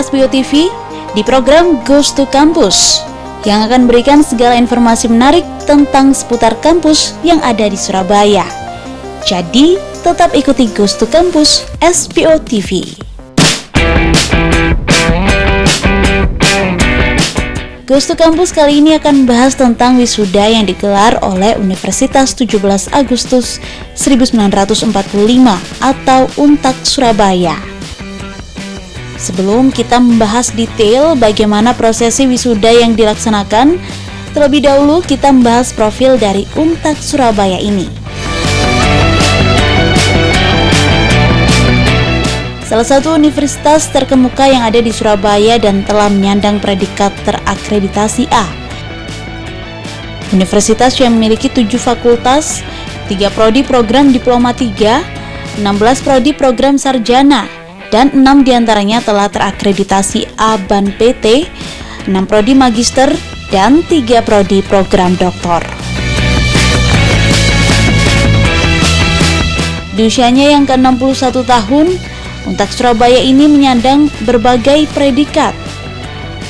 SPO TV di program Goes to Campus yang akan berikan segala informasi menarik tentang seputar kampus yang ada di Surabaya. Jadi, tetap ikuti Goes to Campus SPO TV. Goes to Campus kali ini akan membahas tentang wisuda yang digelar oleh Universitas 17 Agustus 1945 atau UNTAK Surabaya. Sebelum kita membahas detail bagaimana prosesi wisuda yang dilaksanakan, terlebih dahulu kita membahas profil dari UNTAK Surabaya ini. Salah satu universitas terkemuka yang ada di Surabaya dan telah menyandang predikat terakreditasi A. Universitas yang memiliki 7 fakultas, 3 prodi program diploma 3, 16 prodi program sarjana, dan 6 diantaranya telah terakreditasi A BAN PT, 6 prodi magister, dan 3 prodi program doktor. Di usianya yang ke-61 tahun, UNTAK Surabaya ini menyandang berbagai predikat.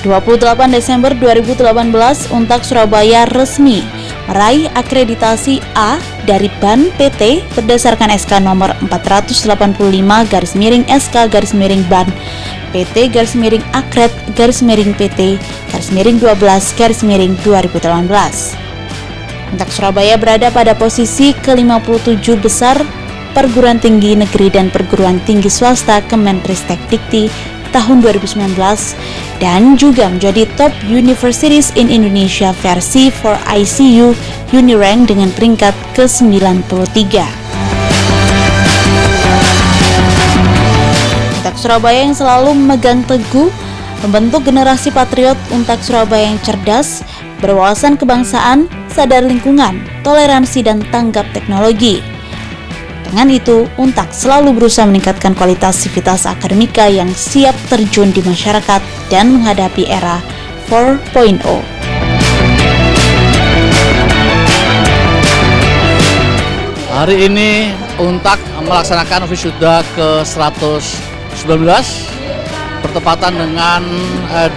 28 Desember 2018, UNTAK Surabaya resmi meraih akreditasi A dari BAN PT berdasarkan SK nomor 485/SK/BAN PT/Akred/PT/12/2018. UNTAK Surabaya berada pada posisi ke-57 besar perguruan tinggi negeri dan perguruan tinggi swasta Kemenristek Dikti tahun 2019 dan juga menjadi top universities in Indonesia versi 4ICU Unirank dengan peringkat ke-93. UNTAK Surabaya yang selalu memegang teguh membentuk generasi patriot UNTAK Surabaya yang cerdas, berwawasan kebangsaan, sadar lingkungan, toleransi dan tanggap teknologi. Dengan itu, UNTAK selalu berusaha meningkatkan kualitas sivitas akademika yang siap terjun di masyarakat dan menghadapi era 4.0. Hari ini UNTAK melaksanakan wisuda ke-119 bertepatan dengan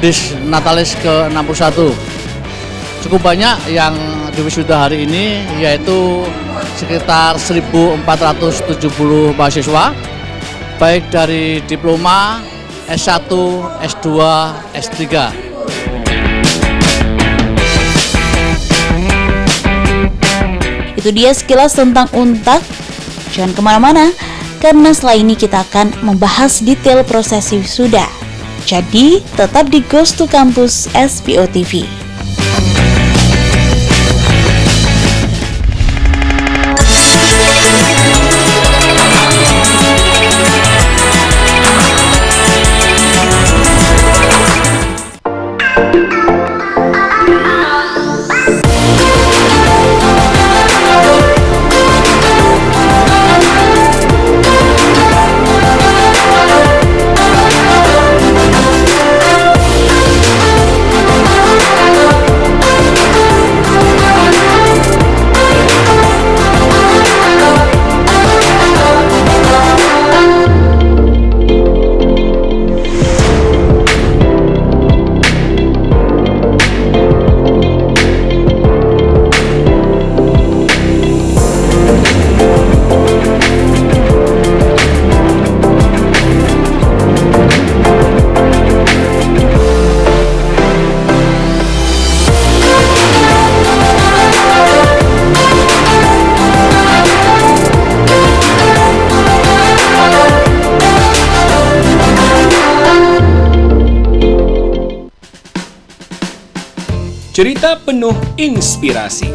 Dis Natalis ke-61. Cukup banyak yang di wisuda hari ini, yaitu sekitar 1.470 mahasiswa, baik dari diploma, S1, S2, S3. Itu dia sekilas tentang UNTAK. Jangan kemana-mana, karena setelah ini kita akan membahas detail prosesi wisuda. Jadi, tetap di Goes to Campus SPO TV. Cerita penuh inspirasi.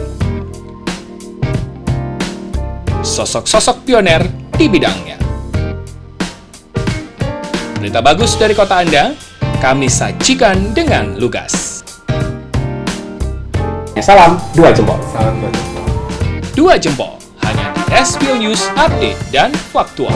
Sosok-sosok pioner di bidangnya. Berita bagus dari kota Anda, kami sajikan dengan lugas. Salam 2 jempol. Dua jempol, hanya di SPO News Update dan Faktual.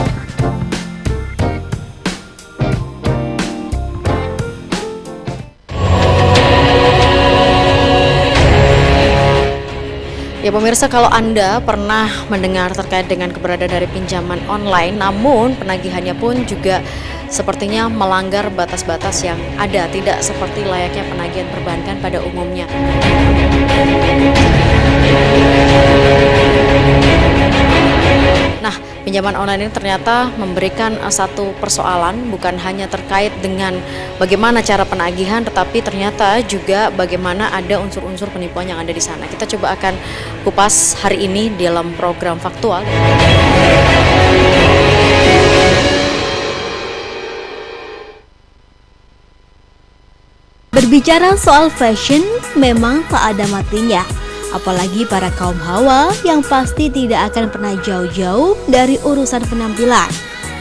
Ya pemirsa, kalau Anda pernah mendengar terkait dengan keberadaan dari pinjaman online, namun penagihannya pun juga sepertinya melanggar batas-batas yang ada, tidak seperti layaknya penagihan perbankan pada umumnya. Nah, pinjaman online ini ternyata memberikan satu persoalan, bukan hanya terkait dengan bagaimana cara penagihan, tetapi ternyata juga bagaimana ada unsur-unsur penipuan yang ada di sana. Kita coba akan kupas hari ini dalam program Faktual. Berbicara soal fashion memang tak ada matinya. Apalagi para kaum hawa yang pasti tidak akan pernah jauh-jauh dari urusan penampilan.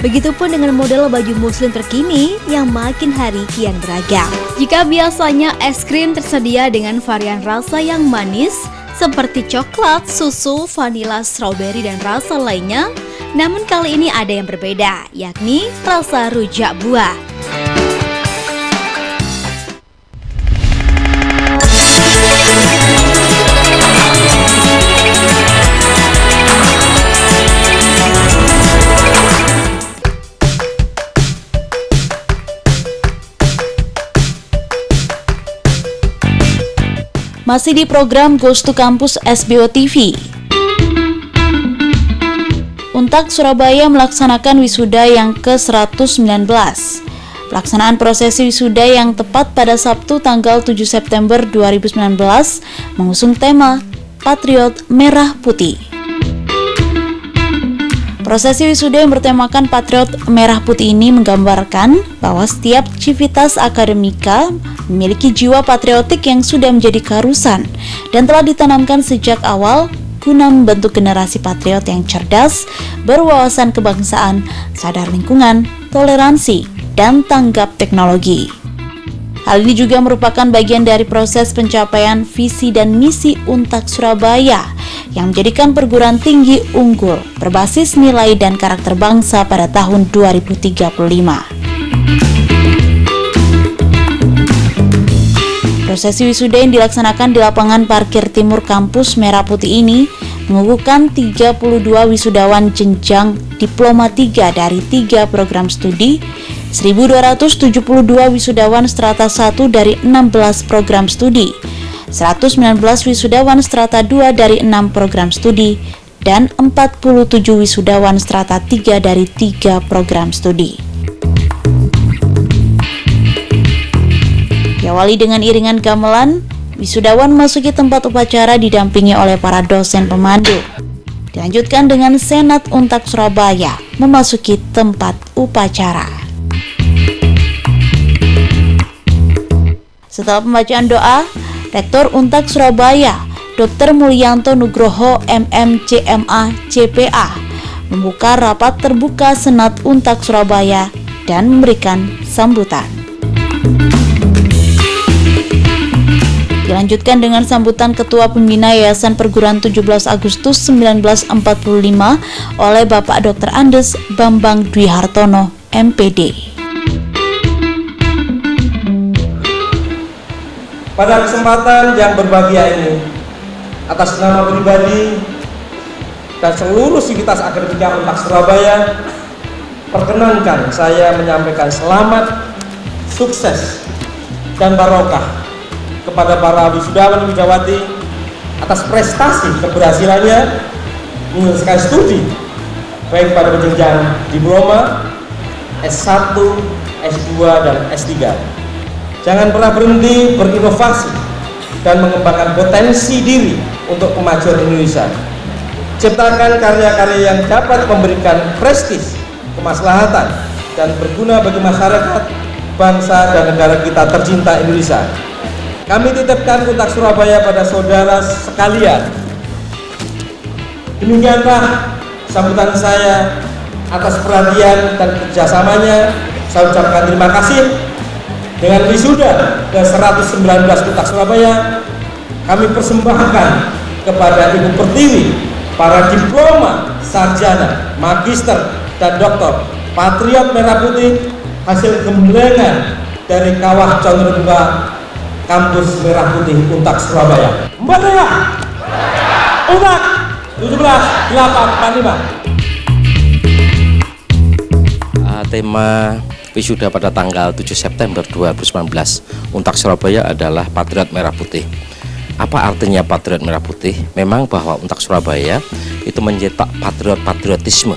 Begitupun dengan model baju muslim terkini yang makin hari kian beragam. Jika biasanya es krim tersedia dengan varian rasa yang manis seperti coklat, susu, vanila, strawberry, dan rasa lainnya, namun kali ini ada yang berbeda, yakni rasa rujak buah. Masih di program Goes to Campus SBO TV. Untak Surabaya melaksanakan wisuda yang ke-119. Pelaksanaan prosesi wisuda yang tepat pada Sabtu tanggal 7 September 2019 mengusung tema Patriot Merah Putih. Prosesi wisuda yang bertemakan Patriot Merah Putih ini menggambarkan bahwa setiap civitas akademika memiliki jiwa patriotik yang sudah menjadi keharusan dan telah ditanamkan sejak awal guna membentuk generasi patriot yang cerdas, berwawasan kebangsaan, sadar lingkungan, toleransi, dan tanggap teknologi. Hal ini juga merupakan bagian dari proses pencapaian visi dan misi Untak Surabaya yang menjadikan perguruan tinggi unggul berbasis nilai dan karakter bangsa pada tahun 2035. Prosesi wisuda yang dilaksanakan di lapangan parkir timur kampus Merah Putih ini mengukuhkan 32 wisudawan jenjang Diploma 3 dari 3 program studi, 1.272 wisudawan strata 1 dari 16 program studi, 119 wisudawan strata 2 dari 6 program studi, dan 47 wisudawan strata 3 dari 3 program studi. Diawali dengan iringan gamelan, wisudawan memasuki tempat upacara didampingi oleh para dosen pemandu. Dilanjutkan dengan Senat Untak Surabaya memasuki tempat upacara. Setelah pembacaan doa, Rektor Untak Surabaya, Dr. Mulyanto Nugroho MMCMA CPA, membuka rapat terbuka Senat Untak Surabaya dan memberikan sambutan. Dilanjutkan dengan sambutan Ketua Pembina Yayasan Perguruan 17 Agustus 1945 oleh Bapak Dr. Andes Bambang Dwi Hartono, MPD. Pada kesempatan yang berbahagia ini, atas nama pribadi dan seluruh sivitas akademika Untak Surabaya, perkenankan saya menyampaikan selamat, sukses, dan barokah kepada para wisudawan Widawati atas prestasi keberhasilannya menyelesaikan studi baik pada jenjang diploma, S1, S2, dan S3. Jangan pernah berhenti berinovasi dan mengembangkan potensi diri untuk kemajuan Indonesia. Ciptakan karya-karya yang dapat memberikan prestis, kemaslahatan, dan berguna bagi masyarakat, bangsa, dan negara kita tercinta Indonesia. Kami titipkan Untak Surabaya pada saudara sekalian. Demikianlah sambutan saya atas perhatian dan kerjasamanya. Saya ucapkan terima kasih. Dengan wisuda ke-119 Untak Surabaya, kami persembahkan kepada Ibu Pertiwi para diploma, sarjana, magister, dan doktor Patriot Merah Putih hasil gemblengan dari Kawah Condremba Kampus Merah Putih Untak Surabaya. Merdeka! Untak 17.845. Tema wisuda pada tanggal 7 September 2019 Untak Surabaya adalah Patriot Merah Putih. Apa artinya Patriot Merah Putih? Memang bahwa Untak Surabaya itu mencetak patriotisme.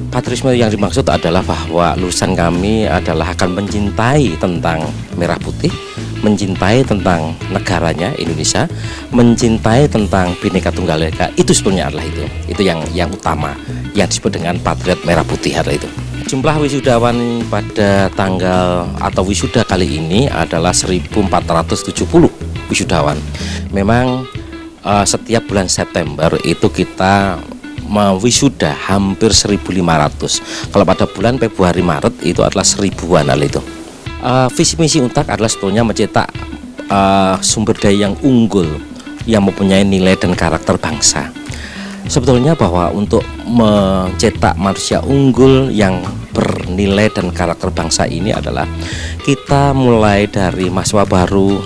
Patriotisme yang dimaksud adalah bahwa lulusan kami adalah akan mencintai tentang merah putih, mencintai tentang negaranya Indonesia, mencintai tentang Bhinneka Tunggal Ika. Itu sebetulnya adalah itu yang utama yang disebut dengan Patriot Merah Putih adalah itu. Jumlah wisudawan pada tanggal atau wisuda kali ini adalah 1.470 wisudawan. Memang setiap bulan September itu kita wisuda hampir 1.500. Kalau pada bulan Februari Maret itu adalah 1000-an hal itu. Visi misi Untak adalah sebetulnya mencetak sumber daya yang unggul yang mempunyai nilai dan karakter bangsa. Sebetulnya bahwa untuk mencetak manusia unggul yang bernilai dan karakter bangsa ini adalah kita mulai dari mahasiswa baru,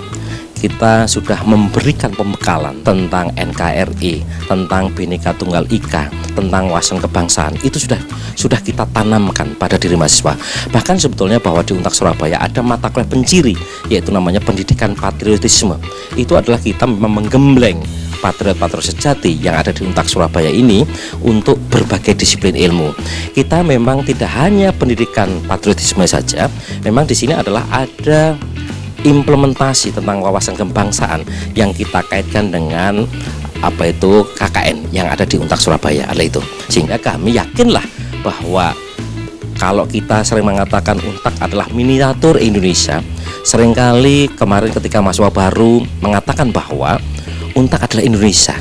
kita sudah memberikan pembekalan tentang NKRI, tentang Bhinneka Tunggal Ika, tentang wawasan kebangsaan. Itu sudah kita tanamkan pada diri mahasiswa. Bahkan sebetulnya bahwa di Untak Surabaya ada mata kuliah penciri, yaitu namanya pendidikan patriotisme. Itu adalah kita memang menggembleng patriot-patriot sejati yang ada di Untak Surabaya ini untuk berbagai disiplin ilmu. Kita memang tidak hanya pendidikan patriotisme saja, memang di sini adalah ada implementasi tentang wawasan kebangsaan yang kita kaitkan dengan KKN yang ada di Untak Surabaya itu. Sehingga kami yakinlah bahwa kalau kita sering mengatakan Untak adalah miniatur Indonesia, seringkali kemarin ketika mahasiswa baru mengatakan bahwa Untak adalah Indonesia,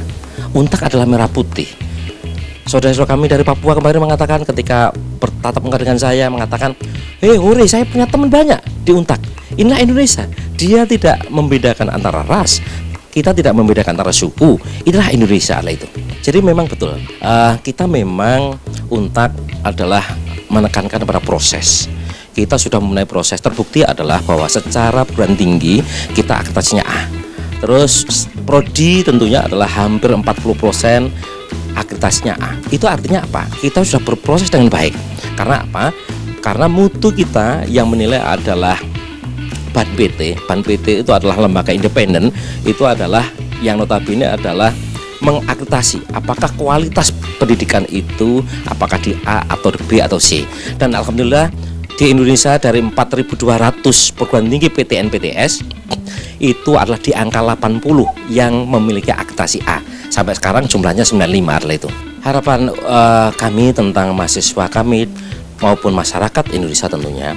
Untak adalah merah putih. Saudara-saudara kami dari Papua kemarin mengatakan ketika bertatap muka dengan saya mengatakan, hore, saya punya teman banyak di Untak. Inilah Indonesia. Dia tidak membedakan antara ras, kita tidak membedakan antara suku. Inilah Indonesia lah itu. Jadi memang betul, kita memang Untak adalah menekankan pada proses. Kita sudah memulai proses. Terbukti adalah bahwa secara perguruan tinggi kita akreditasinya A. Terus prodi tentunya adalah hampir 40% akreditasinya A. Itu artinya apa? Kita sudah berproses dengan baik. Karena apa? Karena mutu kita yang menilai adalah BAN PT. BAN PT itu adalah lembaga independen. Itu adalah yang notabene adalah mengakreditasi apakah kualitas pendidikan itu apakah di A atau di B atau C. Dan alhamdulillah di Indonesia dari 4.200 perguruan tinggi PTN PTS itu adalah di angka 80 yang memiliki akreditasi A. Sampai sekarang jumlahnya 95 adalah itu. Harapan kami tentang mahasiswa kami maupun masyarakat Indonesia tentunya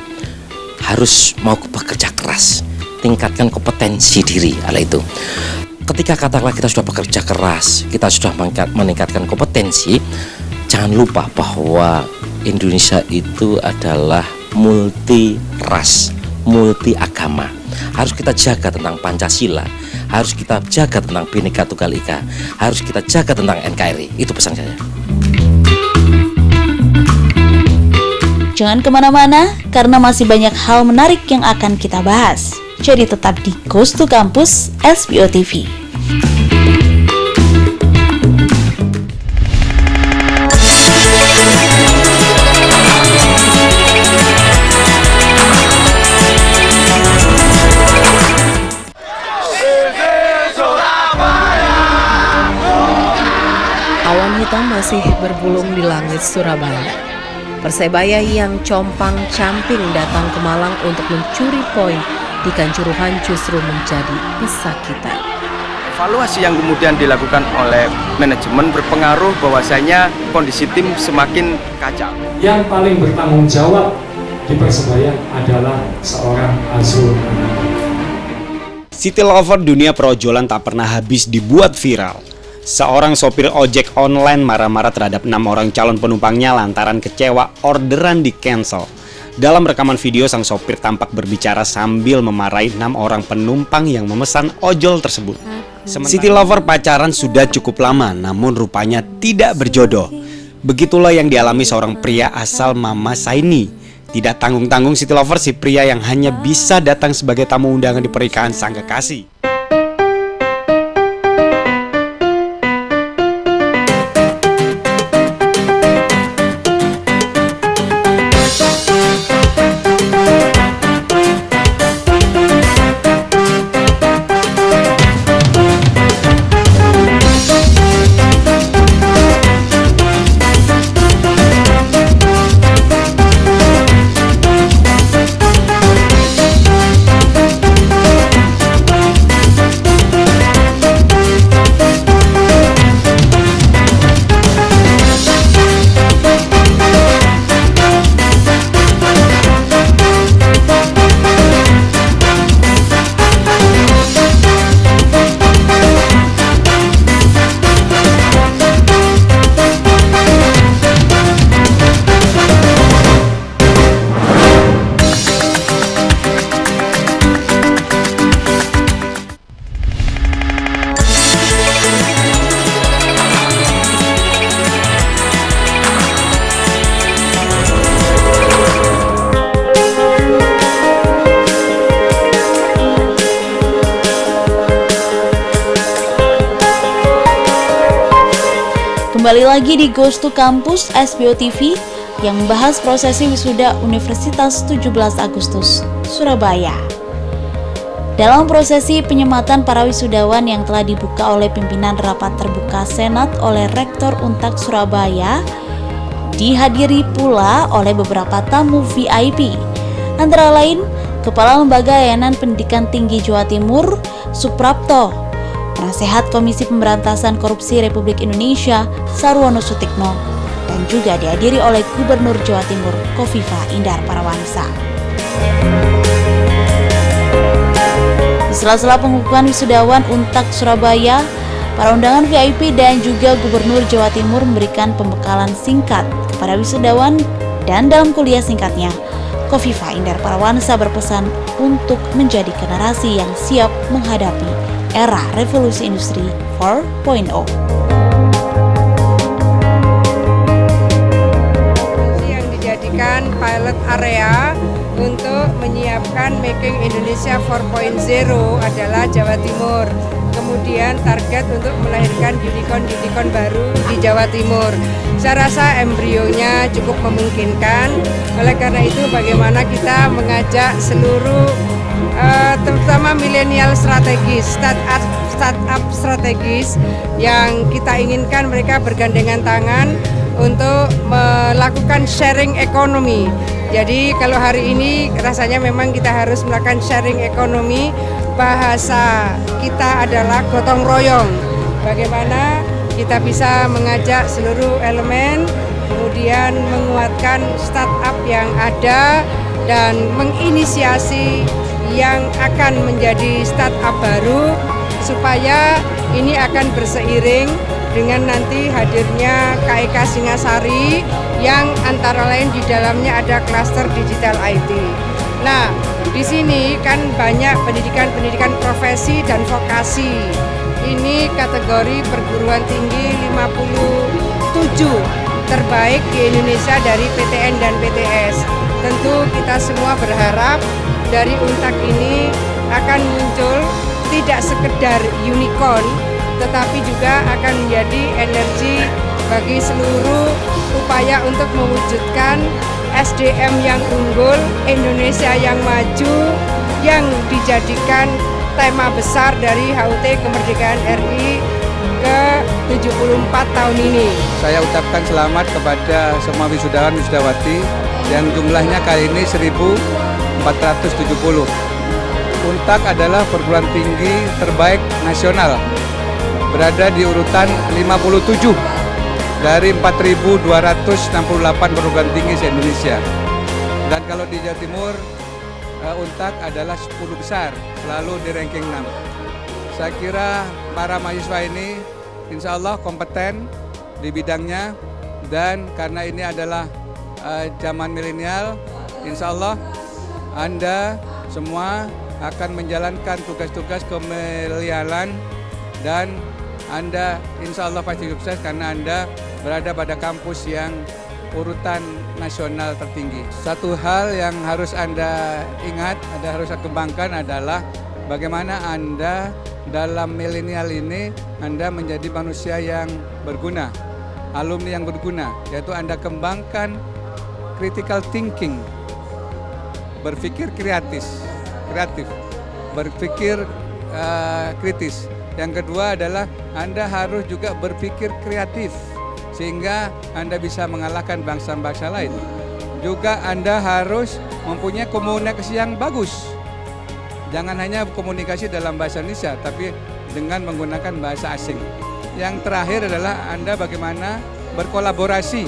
harus mau bekerja keras, tingkatkan kompetensi diri adalah itu. Ketika katakanlah kita sudah bekerja keras, kita sudah meningkatkan kompetensi, jangan lupa bahwa Indonesia itu adalah multi ras, multi agama. Harus kita jaga tentang Pancasila, harus kita jaga tentang Bhinneka Tunggal Ika, harus kita jaga tentang NKRI. Itu pesan saya. Jangan kemana-mana, karena masih banyak hal menarik yang akan kita bahas. Jadi tetap di Coast to Campus SBO TV. Awan hitam masih berbulung di langit Surabaya. Persebaya yang compang-camping datang ke Malang untuk mencuri poin di Kanjuruhan justru menjadi pesakitan. Evaluasi yang kemudian dilakukan oleh manajemen berpengaruh bahwasanya kondisi tim semakin kacau. Yang paling bertanggung jawab di Persebaya adalah seorang Azrul. City lover dunia perojolan tak pernah habis dibuat viral. Seorang sopir ojek online marah-marah terhadap 6 orang calon penumpangnya lantaran kecewa orderan di-cancel. Dalam rekaman video, sang sopir tampak berbicara sambil memarahi 6 orang penumpang yang memesan ojol tersebut. City lover pacaran sudah cukup lama, namun rupanya tidak berjodoh. Begitulah yang dialami seorang pria asal Mama Saini. Tidak tanggung-tanggung City lover, si pria yang hanya bisa datang sebagai tamu undangan di pernikahan sang kekasih. Kembali lagi di Ghost to Campus SBO TV yang membahas prosesi wisuda Universitas 17 Agustus, Surabaya. Dalam prosesi penyematan para wisudawan yang telah dibuka oleh pimpinan rapat terbuka Senat oleh Rektor Untak Surabaya, dihadiri pula oleh beberapa tamu VIP, antara lain Kepala Lembaga Layanan Pendidikan Tinggi Jawa Timur, Suprapto, Penasehat Komisi Pemberantasan Korupsi Republik Indonesia, Sarwono Sutikno, dan juga dihadiri oleh Gubernur Jawa Timur, Kofifa Indar Parawansa. Di sela-sela pengukuhan wisudawan Untak Surabaya, para undangan VIP dan juga Gubernur Jawa Timur memberikan pembekalan singkat kepada wisudawan, dan dalam kuliah singkatnya, Kofifa Indar Parawansa berpesan untuk menjadi generasi yang siap menghadapi era revolusi industri 4.0. Yang dijadikan pilot area untuk menyiapkan Making Indonesia 4.0 adalah Jawa Timur. Kemudian target untuk melahirkan unicorn baru di Jawa Timur. Saya rasa embrionya cukup memungkinkan. Oleh karena itu bagaimana kita mengajak seluruh terutama milenial strategis, startup strategis yang kita inginkan mereka bergandengan tangan untuk melakukan sharing ekonomi. Jadi kalau hari ini rasanya memang kita harus melakukan sharing ekonomi. Bahasa kita adalah gotong royong. Bagaimana kita bisa mengajak seluruh elemen, kemudian menguatkan startup yang ada dan menginisiasi yang akan menjadi startup baru, supaya ini akan berseiring dengan nanti hadirnya KEK Singasari yang antara lain di dalamnya ada klaster digital IT. Nah, di sini kan banyak pendidikan profesi dan vokasi. Ini kategori perguruan tinggi 57 terbaik di Indonesia dari PTN dan PTS. Tentu kita semua berharap dari Untak ini akan muncul tidak sekedar unicorn, tetapi juga akan menjadi energi bagi seluruh upaya untuk mewujudkan SDM yang unggul, Indonesia yang maju, yang dijadikan tema besar dari HUT Kemerdekaan RI ke-74 tahun ini. Saya ucapkan selamat kepada semua wisudawan wisudawati yang jumlahnya kali ini 1.470. Untak adalah perguruan tinggi terbaik nasional, berada di urutan 57 dari 4.268 perguruan tinggi se-Indonesia. Dan kalau di Jawa Timur, Untak adalah 10 besar, selalu di ranking 6. Saya kira para mahasiswa ini insya Allah kompeten di bidangnya, dan karena ini adalah zaman milenial, insya Allah Anda semua akan menjalankan tugas-tugas kemilenialan, dan Anda insya Allah pasti sukses karena Anda berada pada kampus yang urutan nasional tertinggi. Satu hal yang harus Anda ingat, harus kembangkan adalah bagaimana Anda dalam milenial ini Anda menjadi manusia yang berguna, alumni yang berguna, yaitu Anda kembangkan critical thinking, berpikir kreatif, berpikir kritis. Yang kedua adalah Anda harus juga berpikir kreatif, sehingga Anda bisa mengalahkan bangsa-bangsa lain. Juga Anda harus mempunyai komunikasi yang bagus. Jangan hanya komunikasi dalam bahasa Indonesia, tapi dengan menggunakan bahasa asing. Yang terakhir adalah Anda bagaimana berkolaborasi,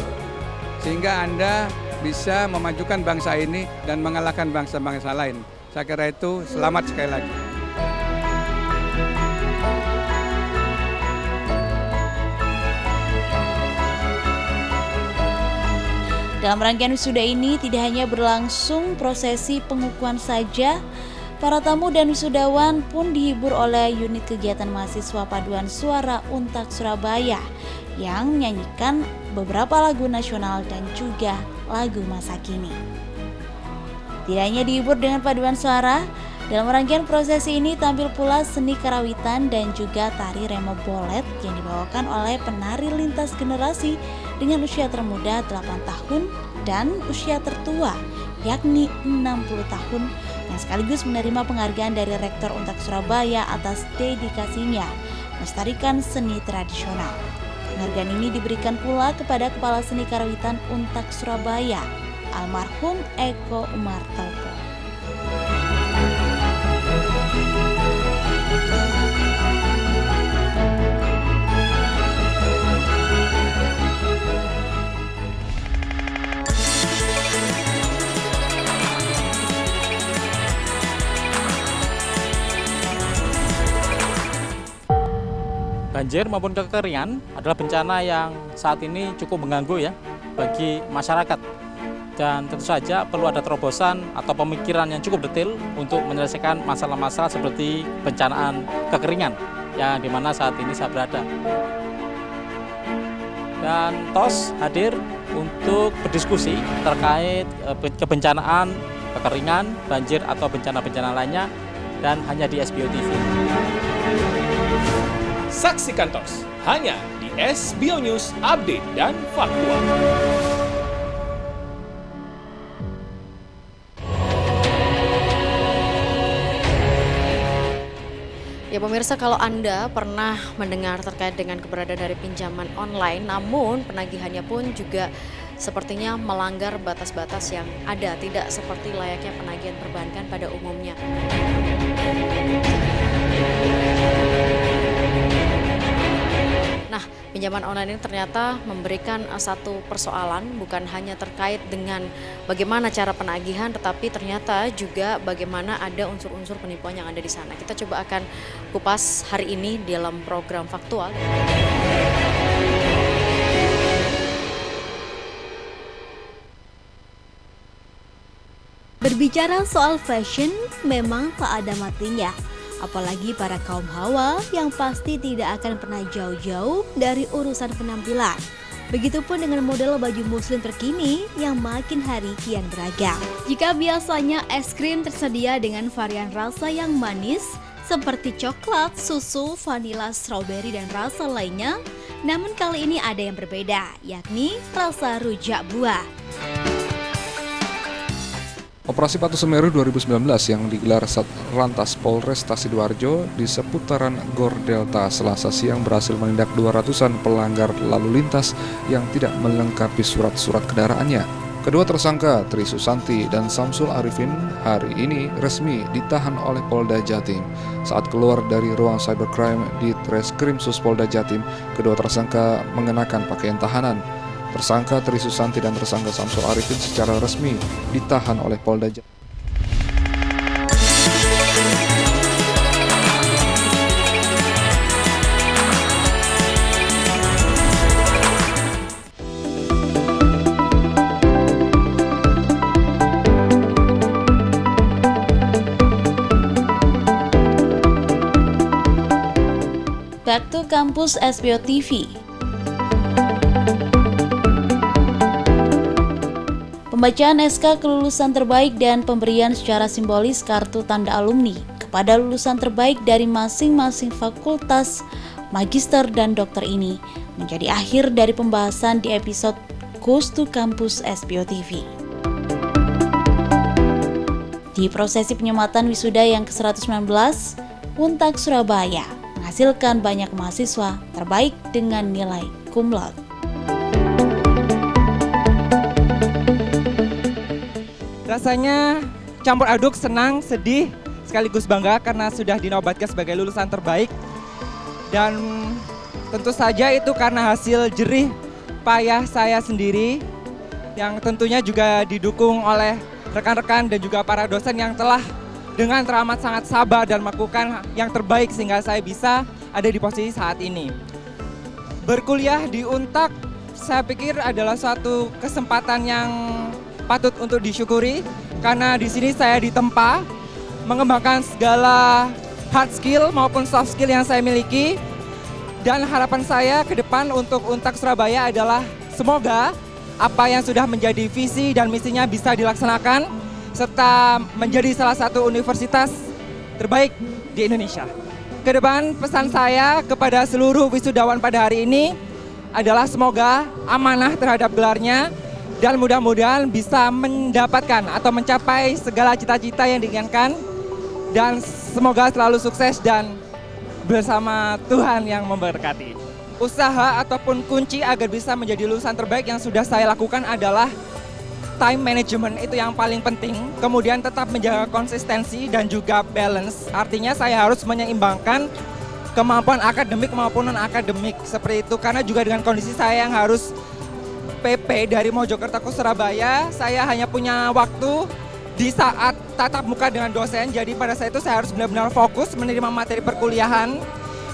sehingga Anda bisa memajukan bangsa ini dan mengalahkan bangsa-bangsa lain. Saya kira itu, selamat sekali lagi. Dalam rangkaian wisuda ini tidak hanya berlangsung prosesi pengukuhan saja, para tamu dan wisudawan pun dihibur oleh unit kegiatan mahasiswa paduan suara Untak Surabaya yang menyanyikan beberapa lagu nasional dan juga lagu masa kini. Tidak hanya dihibur dengan paduan suara, Dalam rangkaian prosesi ini tampil pula seni karawitan dan juga tari remo bolet yang dibawakan oleh penari lintas generasi dengan usia termuda 8 tahun dan usia tertua yakni 60 tahun yang sekaligus menerima penghargaan dari Rektor Untak Surabaya atas dedikasinya melestarikan seni tradisional. Penghargaan ini diberikan pula kepada Kepala Seni Karawitan Untak Surabaya, almarhum Eko Umar Topo. Banjir maupun kekeringan adalah bencana yang saat ini cukup mengganggu ya bagi masyarakat. Dan tentu saja perlu ada terobosan atau pemikiran yang cukup detail untuk menyelesaikan masalah-masalah seperti bencanaan kekeringan yang dimana saat ini saya berada. Dan TOS hadir untuk berdiskusi terkait kebencanaan, kekeringan, banjir atau bencana-bencana lainnya dan hanya di SBO TV. Saksikan TOS hanya di SBO News Update dan Faktual. Ya pemirsa, kalau Anda pernah mendengar terkait dengan keberadaan dari pinjaman online, namun penagihannya pun juga sepertinya melanggar batas-batas yang ada, tidak seperti layaknya penagihan perbankan pada umumnya. Nah, pinjaman online ini ternyata memberikan satu persoalan, bukan hanya terkait dengan bagaimana cara penagihan, tetapi ternyata juga bagaimana ada unsur-unsur penipuan yang ada di sana. Kita coba akan kupas hari ini dalam program Faktual. Berbicara soal fashion, memang tak ada matinya. Apalagi para kaum hawa yang pasti tidak akan pernah jauh-jauh dari urusan penampilan. Begitupun dengan model baju muslim terkini yang makin hari kian beragam. Jika biasanya es krim tersedia dengan varian rasa yang manis seperti coklat, susu, vanila, strawberry, dan rasa lainnya, namun kali ini ada yang berbeda, yakni rasa rujak buah. Operasi Patuh Semeru 2019 yang digelar Satlantas Polresta Sidoarjo di seputaran Gor Delta Selasa siang berhasil menindak 200-an pelanggar lalu lintas yang tidak melengkapi surat-surat kendaraannya. Kedua tersangka Tri Susanti dan Samsul Arifin hari ini resmi ditahan oleh Polda Jatim. Saat keluar dari ruang cybercrime di Treskrimsus Polda Jatim, kedua tersangka mengenakan pakaian tahanan. Tersangka Tri Susanti dan tersangka Samsul Arifin secara resmi ditahan oleh Polda Jatim. Back to Kampus SBO TV. Pembacaan SK kelulusan terbaik dan pemberian secara simbolis kartu tanda alumni kepada lulusan terbaik dari masing-masing fakultas, magister, dan dokter ini menjadi akhir dari pembahasan di episode Goes to Kampus SBO TV. Di prosesi penyematan wisuda yang ke-119, Untak Surabaya menghasilkan banyak mahasiswa terbaik dengan nilai cum laude. Rasanya campur aduk, senang, sedih, sekaligus bangga karena sudah dinobatkan sebagai lulusan terbaik. Dan tentu saja itu karena hasil jerih payah saya sendiri yang tentunya juga didukung oleh rekan-rekan dan juga para dosen yang telah dengan teramat sangat sabar dan melakukan yang terbaik sehingga saya bisa ada di posisi saat ini. Berkuliah di Untak saya pikir adalah suatu kesempatan yang patut untuk disyukuri karena di sini saya ditempa mengembangkan segala hard skill maupun soft skill yang saya miliki, dan harapan saya ke depan untuk Untak Surabaya adalah semoga apa yang sudah menjadi visi dan misinya bisa dilaksanakan serta menjadi salah satu universitas terbaik di Indonesia. Kedepan pesan saya kepada seluruh wisudawan pada hari ini adalah semoga amanah terhadap gelarnya dan mudah-mudahan bisa mendapatkan atau mencapai segala cita-cita yang diinginkan dan semoga selalu sukses dan bersama Tuhan yang memberkati. Usaha ataupun kunci agar bisa menjadi lulusan terbaik yang sudah saya lakukan adalah time management, itu yang paling penting. Kemudian tetap menjaga konsistensi dan juga balance. Artinya saya harus menyeimbangkan kemampuan akademik maupun non-akademik. Seperti itu, karena juga dengan kondisi saya yang harus PP dari Mojokerto ke Surabaya, saya hanya punya waktu di saat tatap muka dengan dosen. Jadi pada saat itu saya harus benar-benar fokus menerima materi perkuliahan.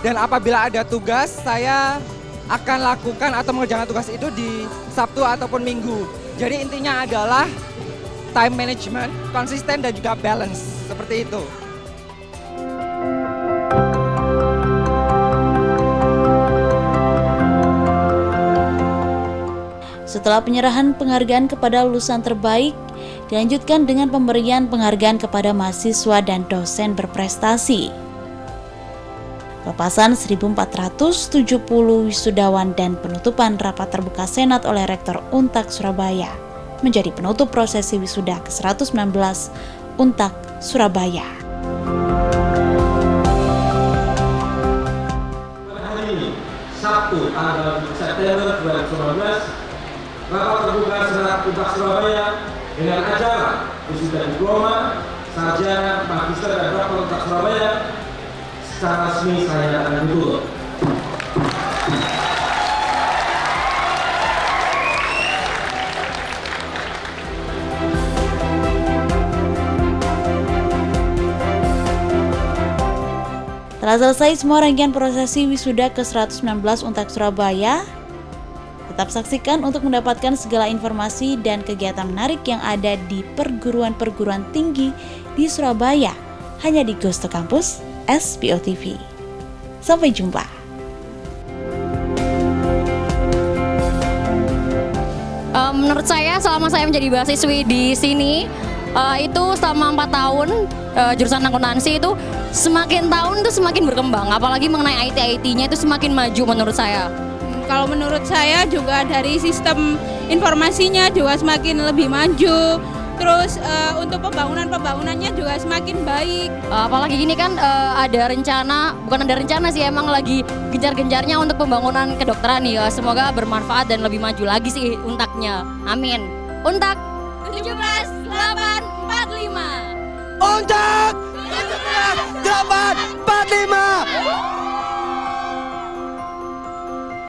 Dan apabila ada tugas, saya akan lakukan atau mengerjakan tugas itu di Sabtu ataupun Minggu. Jadi intinya adalah time management, konsisten dan juga balance, seperti itu. Setelah penyerahan penghargaan kepada lulusan terbaik, dilanjutkan dengan pemberian penghargaan kepada mahasiswa dan dosen berprestasi. Pelepasan 1.470 wisudawan dan penutupan rapat terbuka Senat oleh Rektor Untak Surabaya menjadi penutup prosesi wisuda ke-119 Untak Surabaya. Pada hari ini, Sabtu tanggal 7 September 2019, rapat terbuka Senat Untak Surabaya dengan acara wisuda diploma, sarjana, magister dan doktor Untak Surabaya secara resmi saya akan tutup. Telah selesai semua rangkaian prosesi wisuda ke-119 Untak Surabaya. Tetap saksikan untuk mendapatkan segala informasi dan kegiatan menarik yang ada di perguruan-perguruan tinggi di Surabaya, hanya di Gusto Campus SPO TV. Sampai jumpa. Menurut saya selama saya menjadi mahasiswi di sini itu selama 4 tahun jurusan akuntansi itu semakin tahun itu semakin berkembang, apalagi mengenai IT-nya itu semakin maju menurut saya. Kalau menurut saya juga dari sistem informasinya juga semakin lebih maju. Terus untuk pembangunannya juga semakin baik. Apalagi gini kan ada rencana, bukan ada rencana sih, emang lagi gencar-gencarnya untuk pembangunan kedokteran nih. Semoga bermanfaat dan lebih maju lagi sih Untaknya. Amin. Untak 17845. Untak 17845.